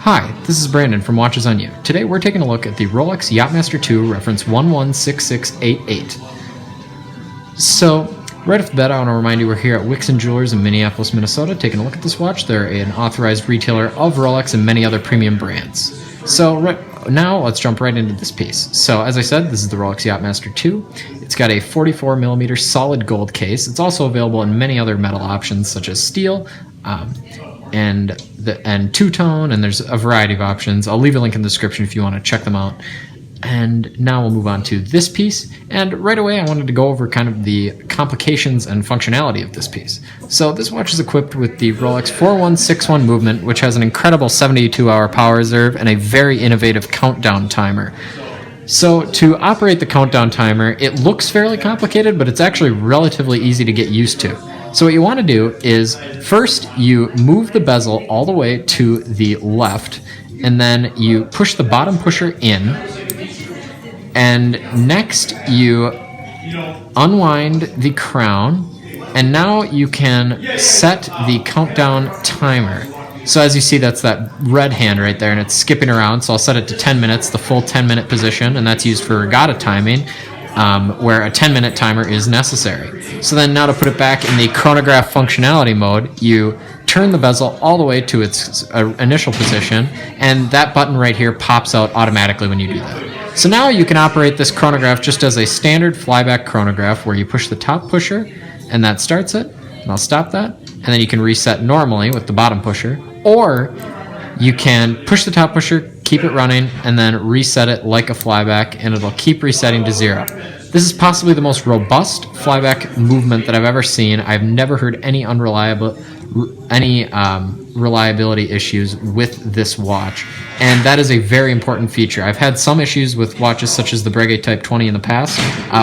Hi, this is Brandon from Watches on You. Today we're taking a look at the Rolex Yacht-Master II reference 116688. So, right off the bat, I want to remind you we're here at Wixon Jewelers in Minneapolis, Minnesota, taking a look at this watch. They're an authorized retailer of Rolex and many other premium brands. So, right now, let's jump right into this piece. So, as I said, this is the Rolex Yacht-Master II. It's got a 44mm solid gold case. It's also available in many other metal options, such as steel, and two-tone, and there's a variety of options. I'll leave a link in the description if you want to check them out. And now we'll move on to this piece, and right away I wanted to go over kind of the complications and functionality of this piece. So this watch is equipped with the Rolex 4161 movement, which has an incredible 72-hour power reserve and a very innovative countdown timer. So to operate the countdown timer, it looks fairly complicated, but it's actually relatively easy to get used to. So what you want to do is, first you move the bezel all the way to the left, and then you push the bottom pusher in, and next you unwind the crown, and now you can set the countdown timer. So as you see, that's that red hand right there, and it's skipping around, so I'll set it to 10 minutes, the full 10-minute position, and that's used for regatta timing, where a 10-minute timer is necessary. So then now to put it back in the chronograph functionality mode, you turn the bezel all the way to its initial position, and that button right here pops out automatically when you do that. So now you can operate this chronograph just as a standard flyback chronograph, where you push the top pusher, and that starts it, and I'll stop that, and then you can reset normally with the bottom pusher, or you can push the top pusher, keep it running, and then reset it like a flyback, and it'll keep resetting to 0. This is possibly the most robust flyback movement that I've ever seen. I've never heard any reliability issues with this watch, and that is a very important feature. I've had some issues with watches such as the Breguet Type 20 in the past,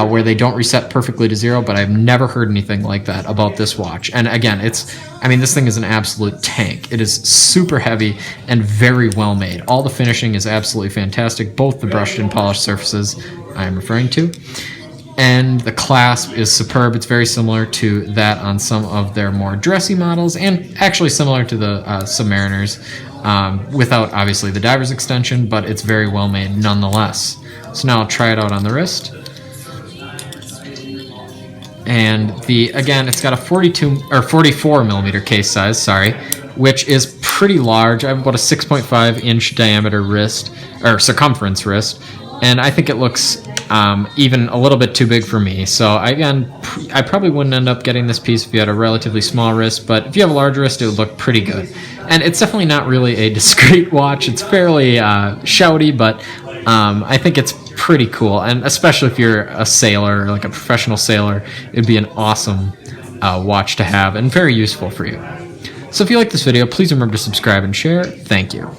where they don't reset perfectly to 0, but I've never heard anything like that about this watch. And again, this thing is an absolute tank. It is super heavy and very well made. All the finishing is absolutely fantastic, both the brushed and polished surfaces I am referring to. And the clasp is superb. It's very similar to that on some of their more dressy models, and actually similar to the Submariners, without obviously the diver's extension, but it's very well made nonetheless. So now I'll try it out on the wrist. And again, it's got a 44mm case size, which is pretty large. I have about a 6.5-inch diameter wrist, or circumference wrist, and I think it looks even a little bit too big for me. So again, I probably wouldn't end up getting this piece if you had a relatively small wrist, but if you have a large wrist, it would look pretty good. And it's definitely not really a discreet watch. It's fairly shouty, but I think it's pretty cool. And especially if you're a sailor, like a professional sailor, it'd be an awesome watch to have and very useful for you. So if you like this video, please remember to subscribe and share. Thank you.